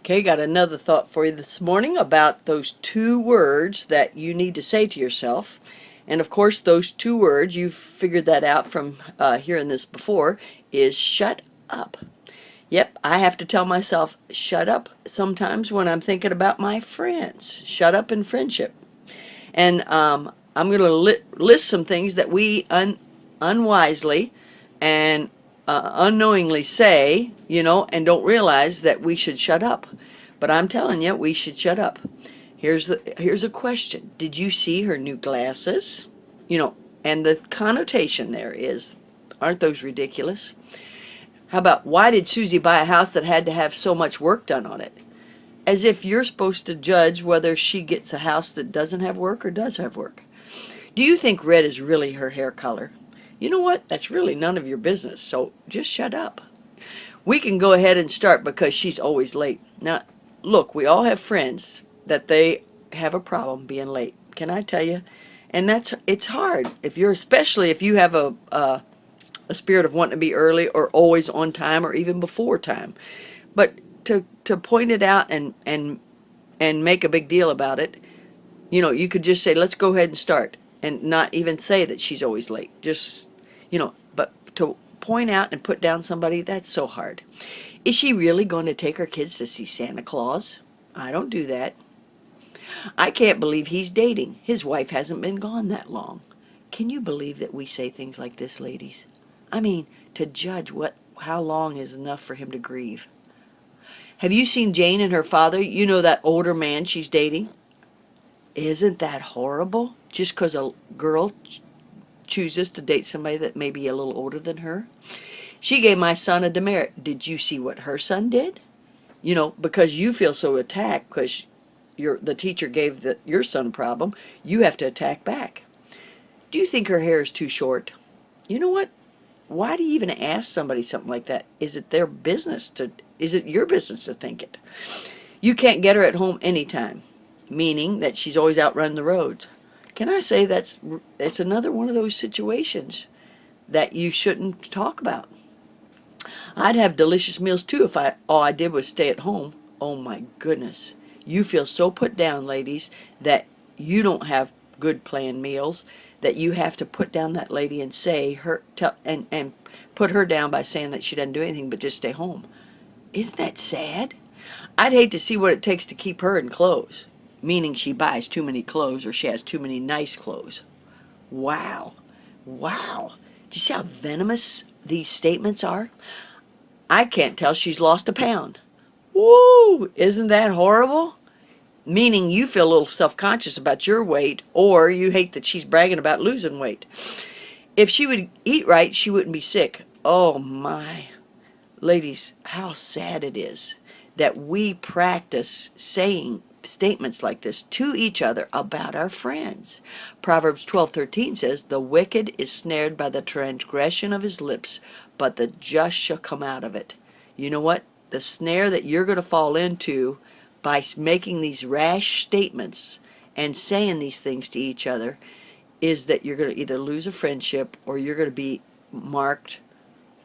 Okay, got another thought for you this morning about those two words that you need to say to yourself. And of course, those two words, you've figured that out from hearing this before, is shut up. Yep, I have to tell myself, shut up sometimes when I'm thinking about my friends. Shut up in friendship. And I'm going to list some things that we unwisely and unknowingly say, and don't realize that we should shut up. But I'm telling you, we should shut up. Here's a question. Did you see her new glasses? You know, and the connotation there is, aren't those ridiculous? How about, why did Susie buy a house that had to have so much work done on it? As if you're supposed to judge whether she gets a house that doesn't have work or does have work. Do you think red is really her hair color? You know what? That's really none of your business, so just shut up. We can go ahead and start because she's always late. Now, look, we all have friends that they have a problem being late. Can I tell you? And it's hard especially if you have a spirit of wanting to be early or always on time or even before time. But to point it out and make a big deal about it, you could just say, let's go ahead and start, and not even say that she's always late. Just, but to point out and put down somebody, that's so hard. Is she really going to take her kids to see Santa Claus? I don't do that. I can't believe he's dating. His wife hasn't been gone that long. Can you believe that we say things like this, ladies? I mean, to judge how long is enough for him to grieve. Have you seen Jane and her father? You know, that older man she's dating? Isn't that horrible? Just because a girl chooses to date somebody that may be a little older than her? She gave my son a demerit. Did you see what her son did? Because you feel so attacked because the teacher gave your son a problem, you have to attack back. Do you think her hair is too short? You know what? Why do you even ask somebody something like that? Is it your business to think it? You can't get her at home anytime, meaning that she's always out running the roads. Can I say that's another one of those situations that you shouldn't talk about? I'd have delicious meals too if all I did was stay at home. Oh my goodness. You feel so put down, ladies, that you don't have good planned meals, that you have to put down that lady and and put her down by saying that she doesn't do anything but just stay home. Isn't that sad? I'd hate to see what it takes to keep her in clothes, meaning she buys too many clothes or she has too many nice clothes. Wow. Wow. Do you see how venomous these statements are? I can't tell she's lost a pound. Woo! Isn't that horrible? Meaning you feel a little self-conscious about your weight, or you hate that she's bragging about losing weight. If she would eat right, she wouldn't be sick. Oh my. Ladies, how sad it is that we practice saying statements like this to each other about our friends. Proverbs 12:13 says, "The wicked is snared by the transgression of his lips, but the just shall come out of it." You know what? The snare that you're going to fall into by making these rash statements and saying these things to each other is that you're going to either lose a friendship or you're going to be marked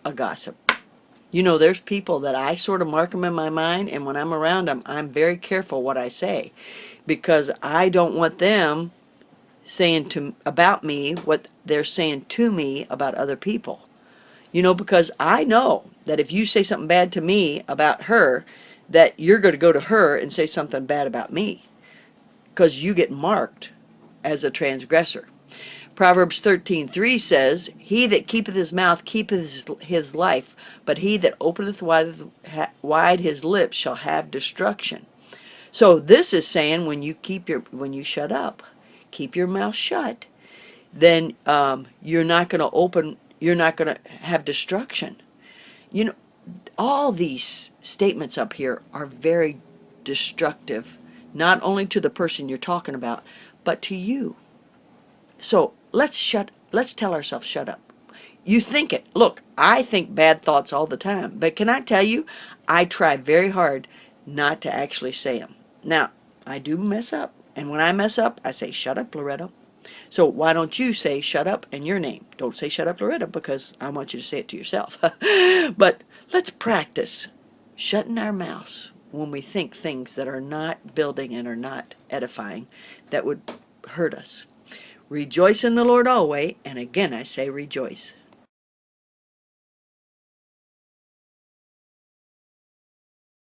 a gossip. There's people that I sort of mark them in my mind, and when I'm around them, I'm very careful what I say, because I don't want them saying about me what they're saying to me about other people. Because I know that if you say something bad to me about her, that you're going to go to her and say something bad about me, because you get marked as a transgressor. Proverbs 13:3 says, "He that keepeth his mouth keepeth his life, but he that openeth wide his lips shall have destruction." So this is saying when you shut up, keep your mouth shut, then you're not going to have destruction. All these statements up here are very destructive, not only to the person you're talking about, but to you. So let's tell ourselves, shut up. You think it. Look, I think bad thoughts all the time, but can I tell you, I try very hard not to actually say them. Now, I do mess up, and when I mess up, I say, shut up, Loretta. So why don't you say shut up and your name? Don't say shut up, Loretta, because I want you to say it to yourself. But let's practice shutting our mouths when we think things that are not building and are not edifying, that would hurt us. Rejoice in the Lord always, and again I say rejoice.